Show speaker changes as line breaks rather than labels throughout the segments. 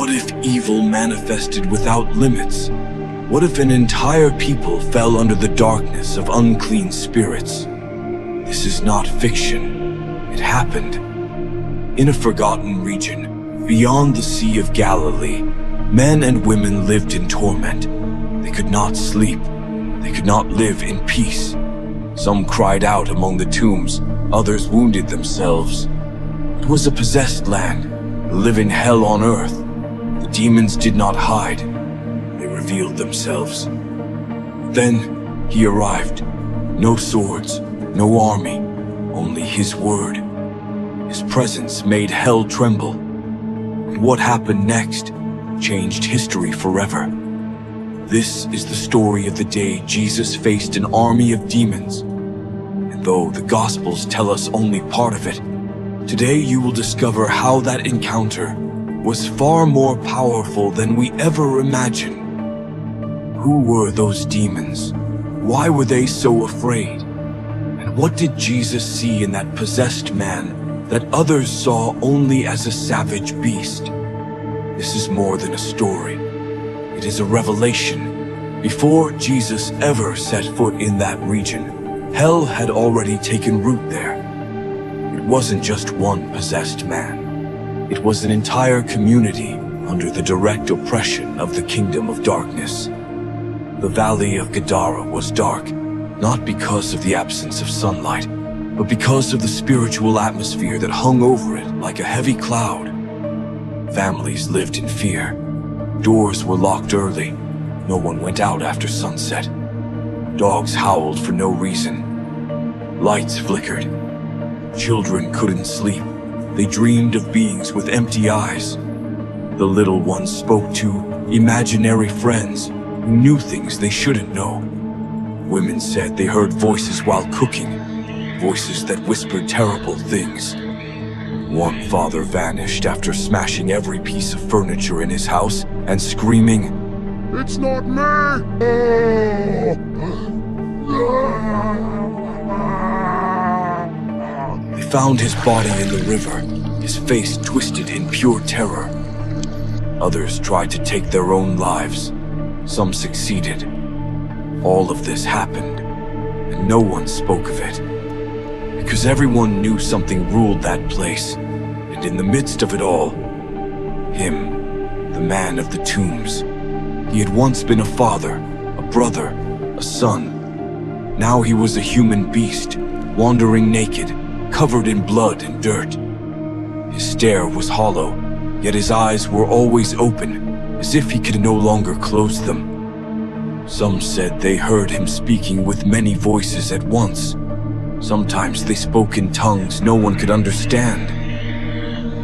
What if evil manifested without limits? What if an entire people fell under the darkness of unclean spirits? This is not fiction. It happened. In a forgotten region, beyond the Sea of Galilee, men and women lived in torment. They could not sleep. They could not live in peace. Some cried out among the tombs, others wounded themselves. It was a possessed land, a living hell on earth. The demons did not hide. They revealed themselves. Then he arrived. No swords, no army, only his word. His presence made hell tremble. And what happened next changed history forever. This is the story of the day Jesus faced an army of demons. And though the Gospels tell us only part of it, today you will discover how that encounter was far more powerful than we ever imagined. Who were those demons? Why were they so afraid? And what did Jesus see in that possessed man that others saw only as a savage beast? This is more than a story. It is a revelation. Before Jesus ever set foot in that region, hell had already taken root there. It wasn't just one possessed man. It was an entire community under the direct oppression of the kingdom of darkness. The valley of Gadara was dark, not because of the absence of sunlight, but because of the spiritual atmosphere that hung over it like a heavy cloud. Families lived in fear. Doors were locked early. No one went out after sunset. Dogs howled for no reason. Lights flickered. Children couldn't sleep. They dreamed of beings with empty eyes. The little ones spoke to imaginary friends who knew things they shouldn't know. Women said they heard voices while cooking, voices that whispered terrible things. One father vanished after smashing every piece of furniture in his house and screaming, "It's not me!" They found his body in the river, his face twisted in pure terror. Others tried to take their own lives. Some succeeded. All of this happened, and no one spoke of it. Because everyone knew something ruled that place, and in the midst of it all, him, the man of the tombs. He had once been a father, a brother, a son. Now he was a human beast, wandering naked, covered in blood and dirt. His stare was hollow, yet his eyes were always open, as if he could no longer close them. Some said they heard him speaking with many voices at once. Sometimes they spoke in tongues no one could understand.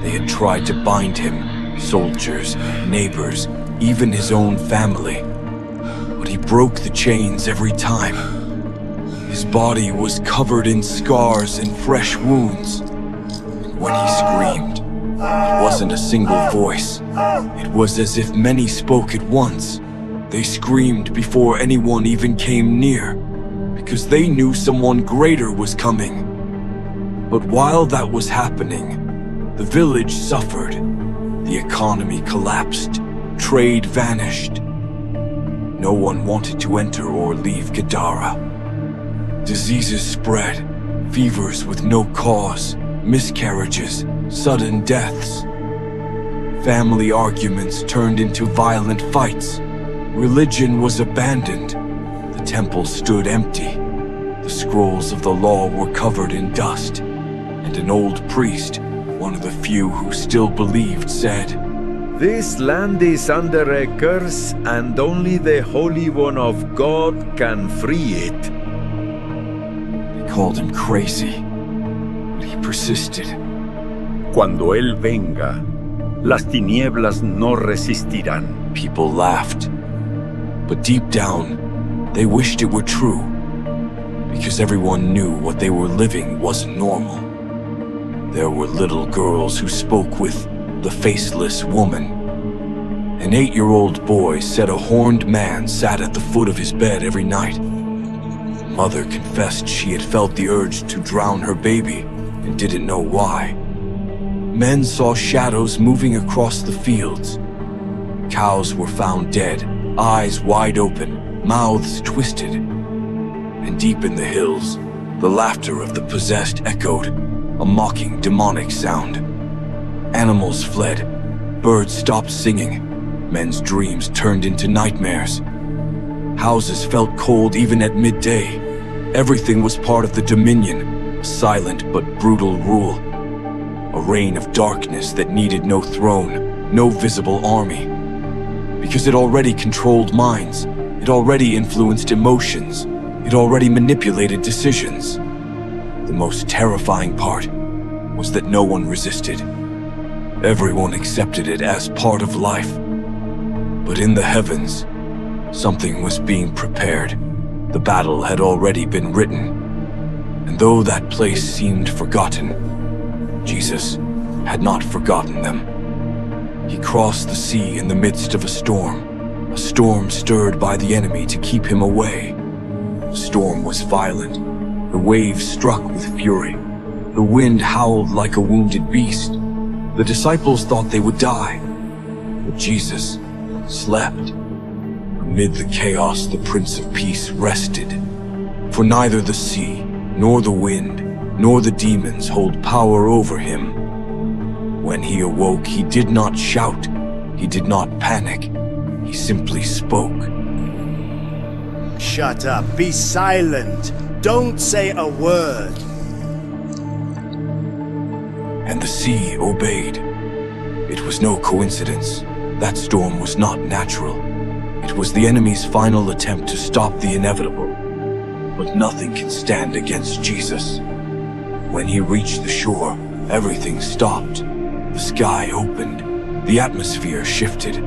They had tried to bind him, soldiers, neighbors, even his own family. But he broke the chains every time. His body was covered in scars and fresh wounds. And when he screamed, it wasn't a single voice. It was as if many spoke at once. They screamed before anyone even came near, because they knew someone greater was coming. But while that was happening, the village suffered. The economy collapsed. Trade vanished. No one wanted to enter or leave Gadara. Diseases spread, fevers with no cause, miscarriages, sudden deaths. Family arguments turned into violent fights. Religion was abandoned. The temple stood empty. The scrolls of the law were covered in dust. And an old priest, one of the few who still believed, said,
"This land is under a curse, and only the Holy One of God can free it."
They called him crazy, but he persisted.
Cuando Él venga, las tinieblas no resistirán.
People laughed, but deep down, they wished it were true, because everyone knew what they were living wasn't normal. There were little girls who spoke with the faceless woman. An 8-year-old boy said a horned man sat at the foot of his bed every night. Mother confessed she had felt the urge to drown her baby and didn't know why. Men saw shadows moving across the fields. Cows were found dead, eyes wide open, mouths twisted. And deep in the hills, the laughter of the possessed echoed, a mocking, demonic sound. Animals fled, birds stopped singing, men's dreams turned into nightmares. Houses felt cold even at midday. Everything was part of the dominion, a silent but brutal rule. A reign of darkness that needed no throne, no visible army. Because it already controlled minds, it already influenced emotions, it already manipulated decisions. The most terrifying part was that no one resisted. Everyone accepted it as part of life. But in the heavens, something was being prepared. The battle had already been written. And though that place seemed forgotten, Jesus had not forgotten them. He crossed the sea in the midst of a storm stirred by the enemy to keep him away. The storm was violent. The waves struck with fury. The wind howled like a wounded beast. The disciples thought they would die. But Jesus slept. Amid the chaos, the Prince of Peace rested. For neither the sea, nor the wind, nor the demons hold power over him. When he awoke, he did not shout. He did not panic. He simply spoke.
Shut up. Be silent. Don't say a word.
And the sea obeyed. It was no coincidence. That storm was not natural. It was the enemy's final attempt to stop the inevitable. But nothing can stand against Jesus. When he reached the shore, everything stopped. The sky opened. The atmosphere shifted.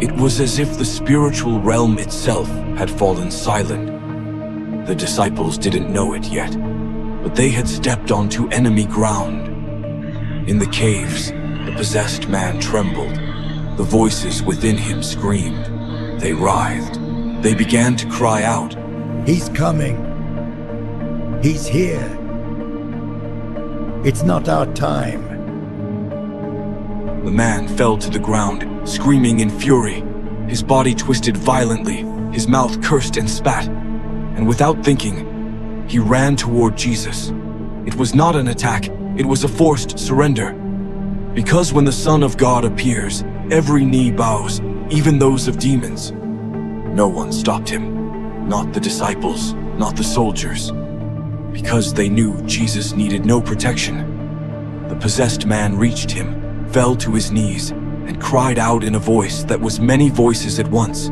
It was as if the spiritual realm itself had fallen silent. The disciples didn't know it yet, but they had stepped onto enemy ground. In the caves, the possessed man trembled. The voices within him screamed. They writhed. They began to cry out.
He's coming. He's here. It's not our time.
The man fell to the ground, screaming in fury. His body twisted violently, his mouth cursed and spat. And without thinking, he ran toward Jesus. It was not an attack, it was a forced surrender. Because when the Son of God appears, every knee bows, even those of demons. No one stopped him, not the disciples, not the soldiers. Because they knew Jesus needed no protection. The possessed man reached him, fell to his knees, and cried out in a voice that was many voices at once.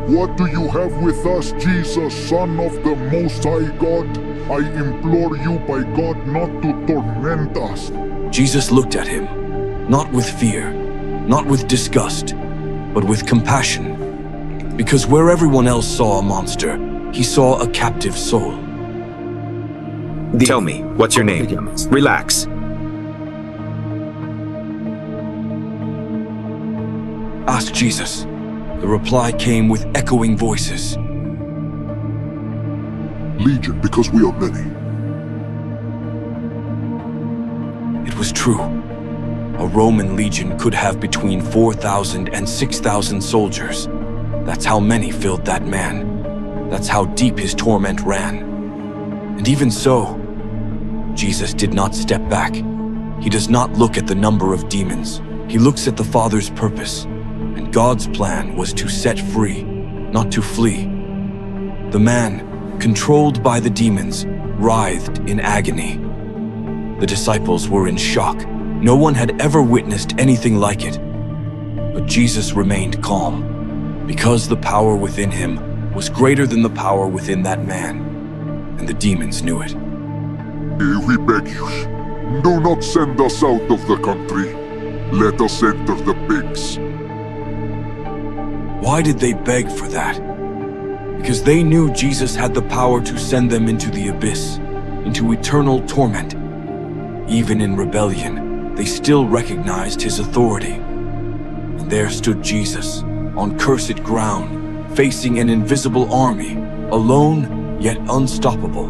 What do you have with us, Jesus, Son of the Most High God? I implore you by God not to torment us.
Jesus looked at him, not with fear, not with disgust, but with compassion. Because where everyone else saw a monster, he saw a captive soul.
Tell me, what's your name? Relax.
Ask Jesus. The reply came with echoing voices.
Legion, because we are many.
It was true. A Roman legion could have between 4,000 and 6,000 soldiers. That's how many filled that man. That's how deep his torment ran. And even so, Jesus did not step back. He does not look at the number of demons. He looks at the Father's purpose. And God's plan was to set free, not to flee. The man, controlled by the demons, writhed in agony. The disciples were in shock. No one had ever witnessed anything like it. But Jesus remained calm, because the power within him was greater than the power within that man, and the demons knew it.
We beg you, do not send us out of the country. Let us enter the pigs.
Why did they beg for that? Because they knew Jesus had the power to send them into the abyss, into eternal torment. Even in rebellion, they still recognized his authority. And there stood Jesus, on cursed ground, facing an invisible army, alone yet unstoppable.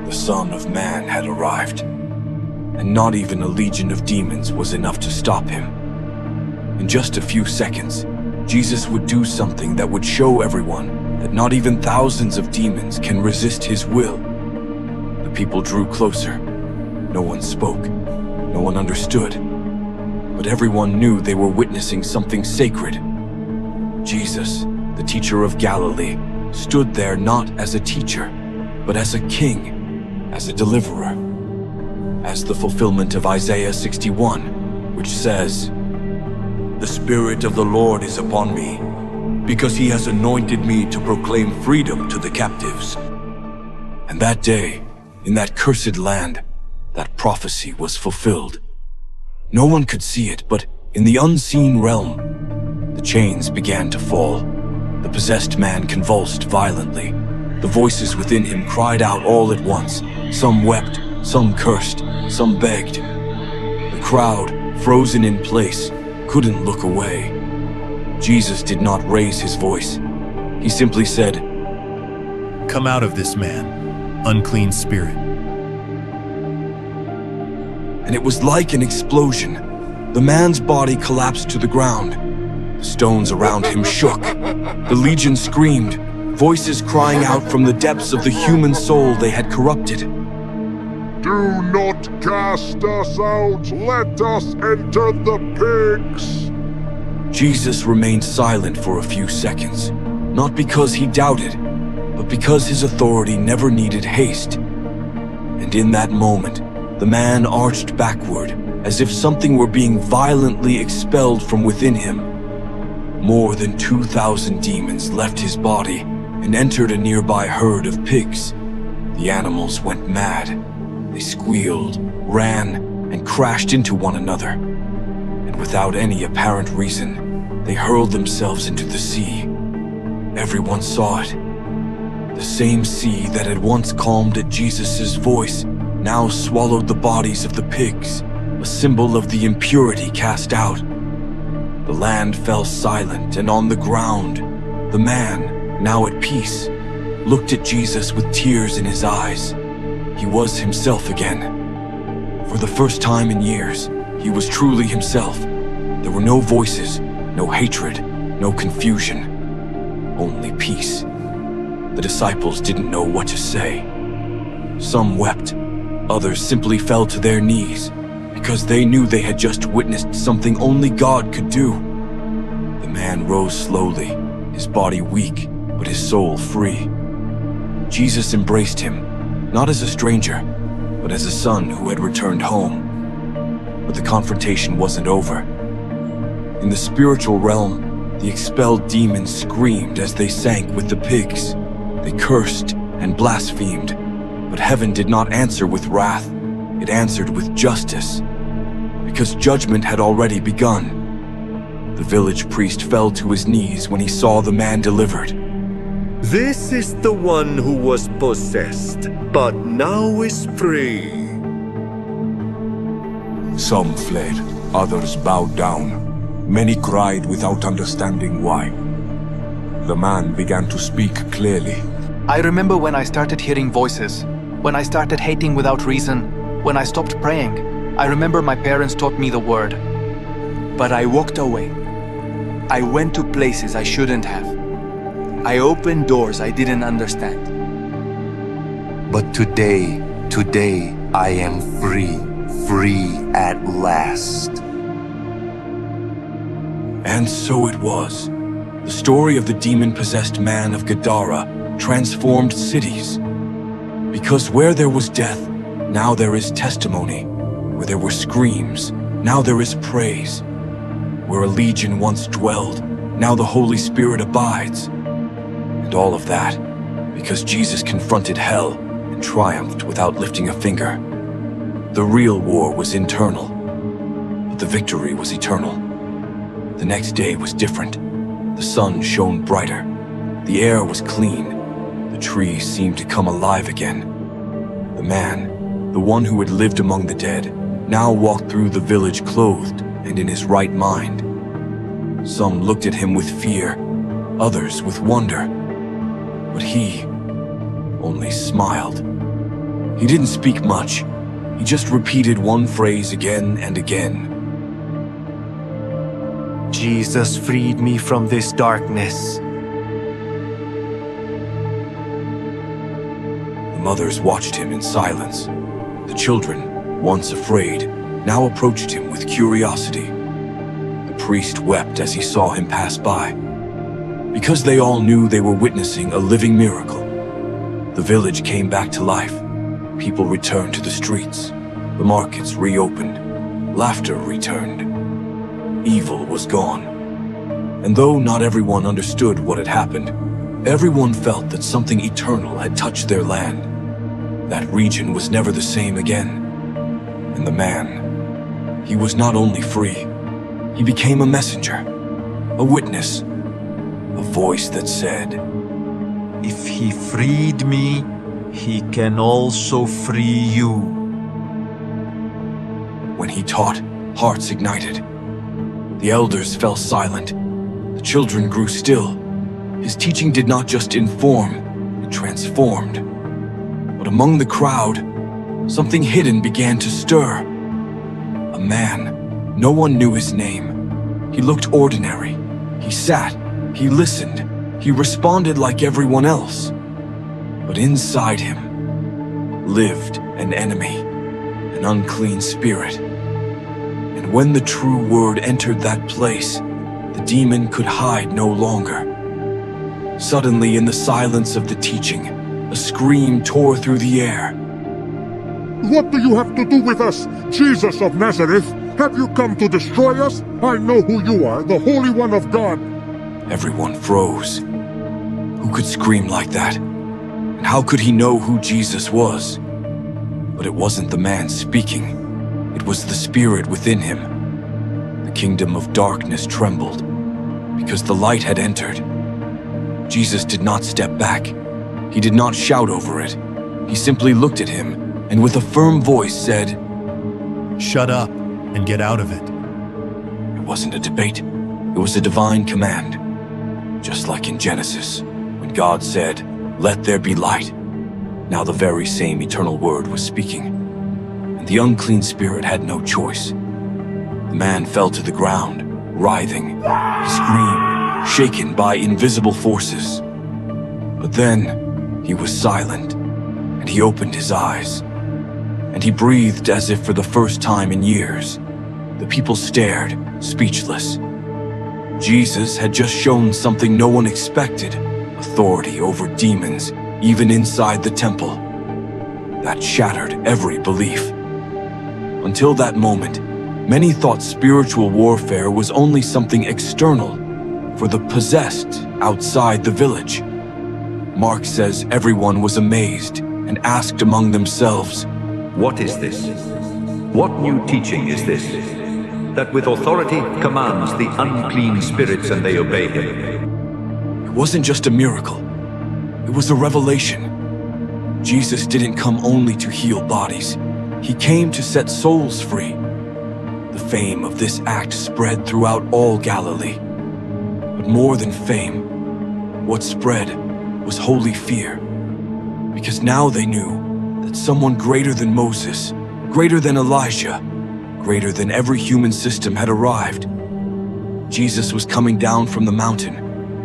The Son of Man had arrived, and not even a legion of demons was enough to stop him. In just a few seconds, Jesus would do something that would show everyone that not even thousands of demons can resist his will. The people drew closer. No one spoke. No one understood. But everyone knew they were witnessing something sacred. Jesus, the teacher of Galilee, stood there not as a teacher, but as a king, as a deliverer, as the fulfillment of Isaiah 61, which says, "The Spirit of the Lord is upon me, because he has anointed me to proclaim freedom to the captives." And that day, in that cursed land, that prophecy was fulfilled. No one could see it, but in the unseen realm, the chains began to fall. The possessed man convulsed violently. The voices within him cried out all at once. Some wept, some cursed, some begged. The crowd, frozen in place, couldn't look away. Jesus did not raise his voice. He simply said,
"Come out of this man, unclean spirit."
And it was like an explosion. The man's body collapsed to the ground. The stones around him shook. The legion screamed, voices crying out from the depths of the human soul they had corrupted.
Do not cast us out. Let us enter the pigs.
Jesus remained silent for a few seconds, not because he doubted, but because his authority never needed haste. And in that moment, the man arched backward, as if something were being violently expelled from within him. More than 2,000 demons left his body and entered a nearby herd of pigs. The animals went mad. They squealed, ran, and crashed into one another. And without any apparent reason, they hurled themselves into the sea. Everyone saw it. The same sea that had once calmed at Jesus' voice now swallowed the bodies of the pigs, a symbol of the impurity cast out. The land fell silent, and on the ground, the man, now at peace, looked at Jesus with tears in his eyes. He was himself again. For the first time in years, he was truly himself. There were no voices, no hatred, no confusion, only peace. The disciples didn't know what to say. Some wept, others simply fell to their knees, because they knew they had just witnessed something only God could do. The man rose slowly, his body weak, but his soul free. Jesus embraced him, not as a stranger, but as a son who had returned home. But the confrontation wasn't over. In the spiritual realm, the expelled demons screamed as they sank with the pigs. They cursed and blasphemed, but heaven did not answer with wrath. It answered with justice, because judgment had already begun. The village priest fell to his knees when he saw the man delivered.
This is the one who was possessed, but now is free.
Some fled, others bowed down. Many cried without understanding why. The man began to speak clearly.
I remember when I started hearing voices, when I started hating without reason, when I stopped praying. I remember my parents taught me the word.
But I walked away. I went to places I shouldn't have. I opened doors I didn't understand.
But today I am free at last.
And so it was. The story of the demon-possessed man of Gadara transformed cities. Because where there was death, now there is testimony. Where there were screams, now there is praise. Where a legion once dwelled, now the Holy Spirit abides. And all of that because Jesus confronted hell and triumphed without lifting a finger. The real war was internal, but the victory was eternal. The next day was different. The sun shone brighter. The air was clean. The trees seemed to come alive again. The man, the one who had lived among the dead, now walked through the village clothed and in his right mind. Some looked at him with fear, others with wonder. But he only smiled. He didn't speak much. He just repeated one phrase again and again.
Jesus freed me from this darkness.
The mothers watched him in silence. The children, once afraid, now approached him with curiosity. The priest wept as he saw him pass by. Because they all knew they were witnessing a living miracle, the village came back to life. People returned to the streets. The markets reopened. Laughter returned. Evil was gone. And though not everyone understood what had happened, everyone felt that something eternal had touched their land. That region was never the same again. And the man, he was not only free, he became a messenger, a witness, a voice that said,
"If he freed me, he can also free you."
When he taught, hearts ignited. The elders fell silent. The children grew still. His teaching did not just inform, it transformed. But among the crowd, something hidden began to stir. A man, no one knew his name. He looked ordinary. He sat, he listened, he responded like everyone else. But inside him lived an enemy, an unclean spirit. And when the true word entered that place, the demon could hide no longer. Suddenly, in the silence of the teaching, a scream tore through the air.
What do you have to do with us, Jesus of Nazareth? Have you come to destroy us? I know who you are, the Holy One of God.
Everyone froze. Who could scream like that? And how could he know who Jesus was? But it wasn't the man speaking. It was the spirit within him. The kingdom of darkness trembled, because the light had entered. Jesus did not step back. He did not shout over it. He simply looked at him, and with a firm voice said,
"Shut up and get out of it."
It wasn't a debate. It was a divine command. Just like in Genesis, when God said, "Let there be light." Now the very same eternal word was speaking. And the unclean spirit had no choice. The man fell to the ground, writhing. He screamed, shaken by invisible forces. But then, he was silent, and he opened his eyes. And he breathed as if for the first time in years. The people stared, speechless. Jesus had just shown something no one expected, authority over demons, even inside the temple. That shattered every belief. Until that moment, many thought spiritual warfare was only something external, for the possessed outside the village. Mark says everyone was amazed and asked among themselves,
"What is this? What new teaching is this? That with authority commands the unclean spirits and they obey him."
It wasn't just a miracle. It was a revelation. Jesus didn't come only to heal bodies. He came to set souls free. The fame of this act spread throughout all Galilee. But more than fame, what spread was holy fear. Because now they knew that someone greater than Moses, greater than Elijah, greater than every human system had arrived. Jesus was coming down from the mountain,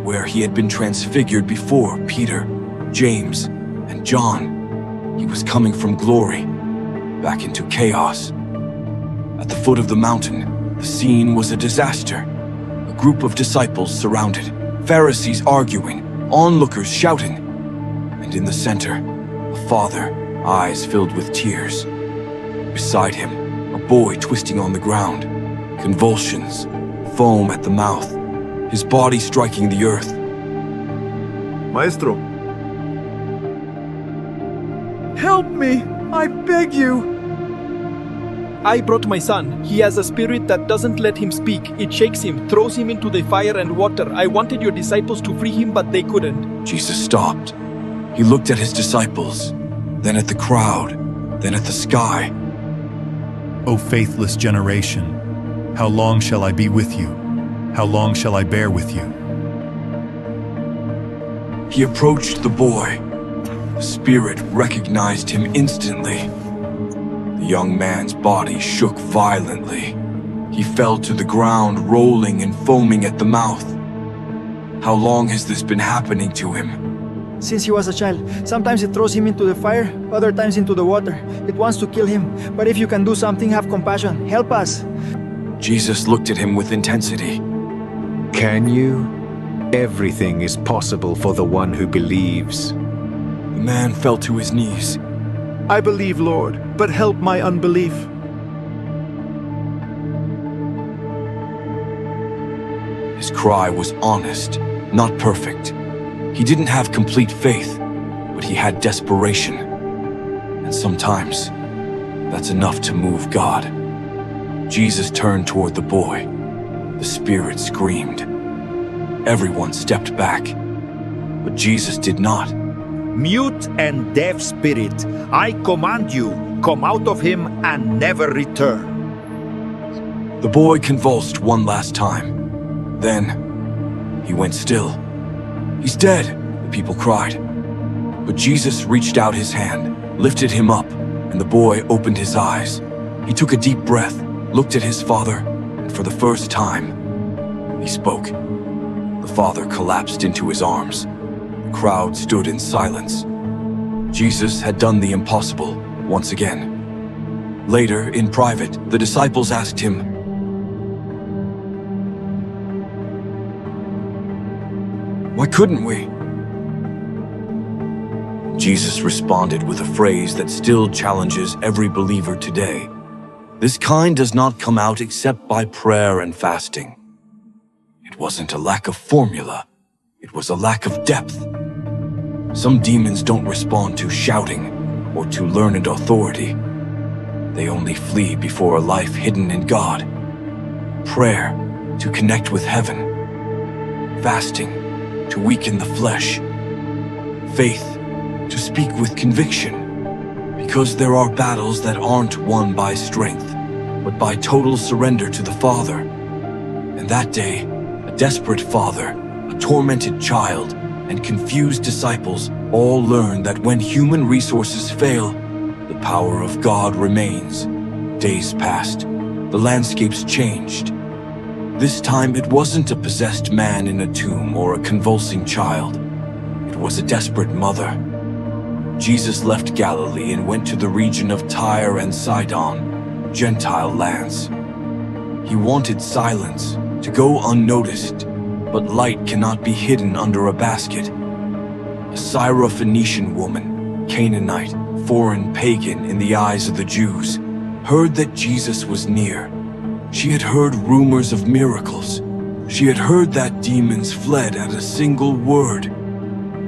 where he had been transfigured before Peter, James, and John. He was coming from glory, back into chaos. At the foot of the mountain, the scene was a disaster. A group of disciples surrounded, Pharisees arguing, onlookers shouting. And in the center, a father, eyes filled with tears. Beside him, a boy twisting on the ground, convulsions, foam at the mouth, his body striking the earth.
Maestro.
Help me! I beg you! I brought my son. He has a spirit that doesn't let him speak. It shakes him, throws him into the fire and water. I wanted your disciples to free him, but they couldn't.
Jesus stopped. He looked at his disciples, then at the crowd, then at the sky.
O faithless generation, how long shall I be with you? How long shall I bear with you?
He approached the boy. The spirit recognized him instantly. The young man's body shook violently. He fell to the ground, rolling and foaming at the mouth. How long has this been happening to him?
Since he was a child. Sometimes it throws him into the fire, other times into the water. It wants to kill him. But if you can do something, have compassion. Help us.
Jesus looked at him with intensity.
Can you? Everything is possible for the one who believes.
The man fell to his knees.
I believe, Lord, but help my unbelief.
His cry was honest, not perfect. He didn't have complete faith, but he had desperation. And sometimes, that's enough to move God. Jesus turned toward the boy. The spirit screamed. Everyone stepped back, but Jesus did not.
Mute and deaf spirit, I command you, come out of him and never return.
The boy convulsed one last time. Then, he went still. He's dead, the people cried. But Jesus reached out his hand, lifted him up, and the boy opened his eyes. He took a deep breath, looked at his father, and for the first time, he spoke. The father collapsed into his arms. The crowd stood in silence. Jesus had done the impossible once again. Later, in private, the disciples asked him, "Why couldn't we?" Jesus responded with a phrase that still challenges every believer today. This kind does not come out except by prayer and fasting. It wasn't a lack of formula. It was a lack of depth. Some demons don't respond to shouting or to learned authority. They only flee before a life hidden in God. Prayer to connect with heaven. Fasting to weaken the flesh. Faith to speak with conviction. Because there are battles that aren't won by strength, but by total surrender to the Father. And that day, a desperate father, a tormented child, and confused disciples all learned that when human resources fail, the power of God remains. Days passed. The landscapes changed. This time it wasn't a possessed man in a tomb or a convulsing child. It was a desperate mother. Jesus left Galilee and went to the region of Tyre and Sidon, Gentile lands. He wanted silence, to go unnoticed, but light cannot be hidden under a basket. A Syrophoenician woman, Canaanite, foreign pagan in the eyes of the Jews, heard that Jesus was near. She had heard rumors of miracles. She had heard that demons fled at a single word.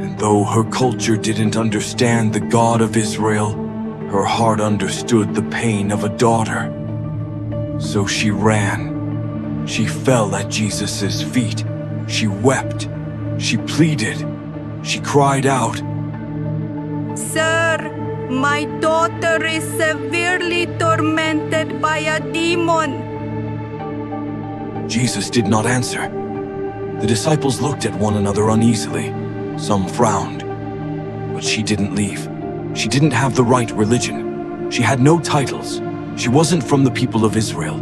And though her culture didn't understand the God of Israel, her heart understood the pain of a daughter. So she ran. She fell at Jesus' feet. She wept. She pleaded. She cried out,
"Sir, my daughter is severely tormented by a demon."
Jesus did not answer. The disciples looked at one another uneasily. Some frowned. But she didn't leave. She didn't have the right religion. She had no titles. She wasn't from the people of Israel.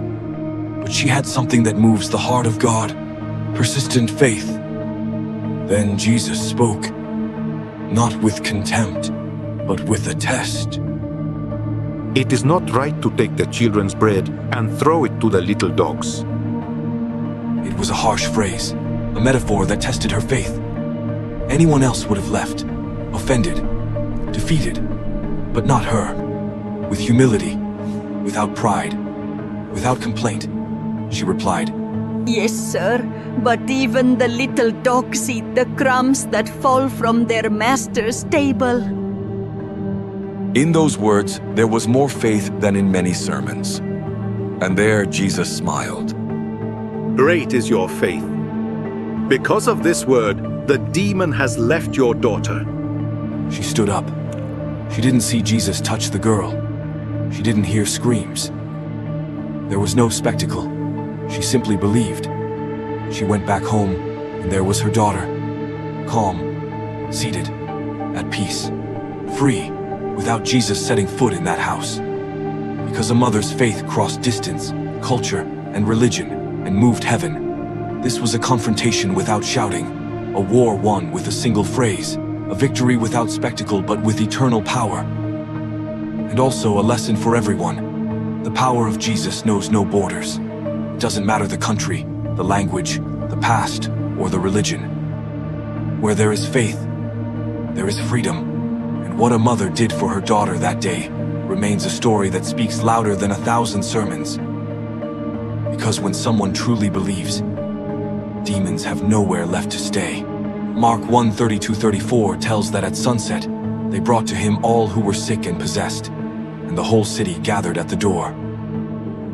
But she had something that moves the heart of God. Persistent faith. Then Jesus spoke. Not with contempt, but with a test.
It is not right to take the children's bread and throw it to the little dogs.
It was a harsh phrase, a metaphor that tested her faith. Anyone else would have left, offended, defeated, but not her. With humility, without pride, without complaint, she replied,
"Yes, sir, but even the little dogs eat the crumbs that fall from their master's table."
In those words, there was more faith than in many sermons. And there Jesus smiled.
Great is your faith. Because of this word, the demon has left your daughter.
She stood up. She didn't see Jesus touch the girl. She didn't hear screams. There was no spectacle. She simply believed. She went back home, and there was her daughter, calm, seated, at peace, free, without Jesus setting foot in that house. Because a mother's faith crossed distance, culture, and religion and moved heaven. This was a confrontation without shouting, a war won with a single phrase, a victory without spectacle but with eternal power. And also a lesson for everyone. The power of Jesus knows no borders. It doesn't matter the country, the language, the past, or the religion. Where there is faith, there is freedom. And what a mother did for her daughter that day remains a story that speaks louder than 1,000 sermons. Because when someone truly believes, demons have nowhere left to stay. Mark 1:32-34 tells that at sunset, they brought to him all who were sick and possessed, and the whole city gathered at the door.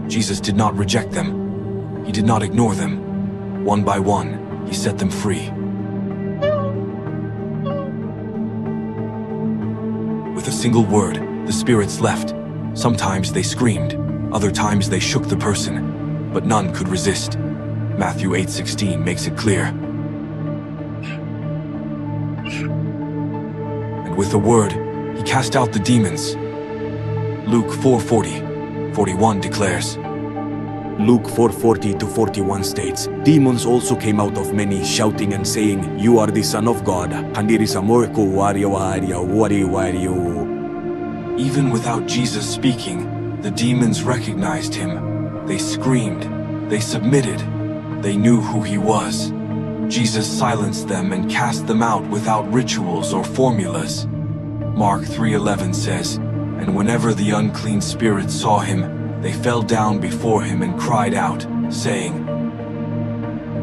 Jesus did not reject them. He did not ignore them. One by one, he set them free. With a single word, the spirits left. Sometimes they screamed, other times they shook the person, but none could resist. Matthew 8:16 makes it clear. And with a word, he cast out the demons. Luke 4:40-41 declares,
Luke 4:40-41 states, demons also came out of many, shouting and saying, "You are the Son of God."
Even without Jesus speaking, the demons recognized him. They screamed, they submitted, they knew who he was. Jesus silenced them and cast them out without rituals or formulas. Mark 3:11 says, and whenever the unclean spirits saw him, they fell down before him and cried out, saying,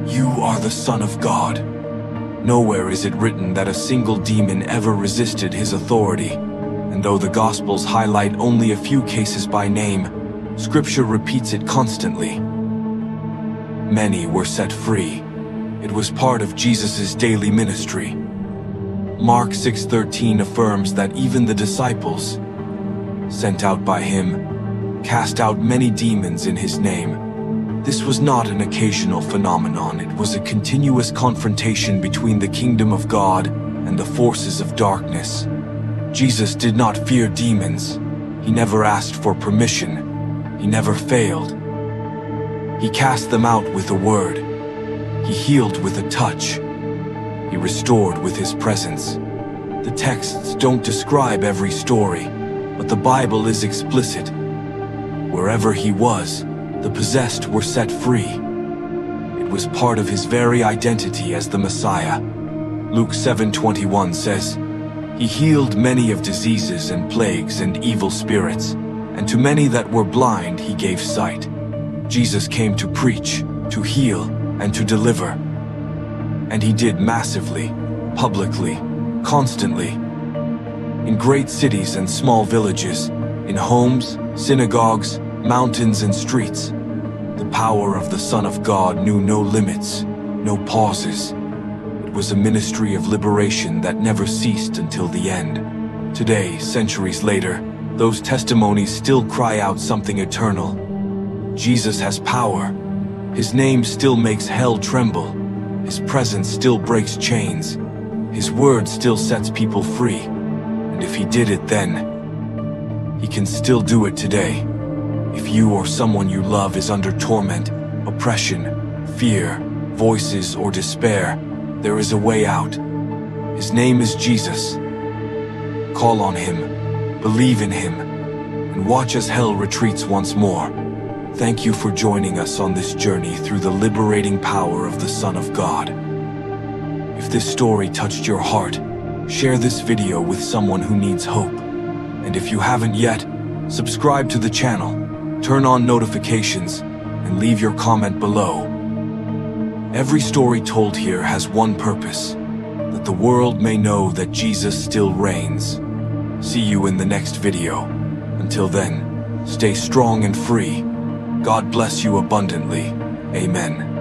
"You are the Son of God." Nowhere is it written that a single demon ever resisted his authority, and though the Gospels highlight only a few cases by name, Scripture repeats it constantly. Many were set free. It was part of Jesus' daily ministry. Mark 6:13 affirms that even the disciples, sent out by him, cast out many demons in his name. This was not an occasional phenomenon, it was a continuous confrontation between the kingdom of God and the forces of darkness. Jesus did not fear demons. He never asked for permission. He never failed. He cast them out with a word. He healed with a touch. He restored with his presence. The texts don't describe every story, but the Bible is explicit. Wherever he was, the possessed were set free. It was part of his very identity as the Messiah. Luke 7:21 says, "He healed many of diseases and plagues and evil spirits, and to many that were blind he gave sight." Jesus came to preach, to heal, and to deliver. And he did massively, publicly, constantly. In great cities and small villages, in homes, synagogues, mountains and streets, the power of the Son of God knew no limits, no pauses. It was a ministry of liberation that never ceased until the end. Today, centuries later, those testimonies still cry out something eternal. Jesus has power. His name still makes hell tremble. His presence still breaks chains. His word still sets people free. And if he did it then, he can still do it today. If you or someone you love is under torment, oppression, fear, voices, or despair, there is a way out. His name is Jesus. Call on him, believe in him, and watch as hell retreats once more. Thank you for joining us on this journey through the liberating power of the Son of God. If this story touched your heart, share this video with someone who needs hope. And if you haven't yet, subscribe to the channel, turn on notifications, and leave your comment below. Every story told here has one purpose, that the world may know that Jesus still reigns. See you in the next video. Until then, stay strong and free. God bless you abundantly. Amen.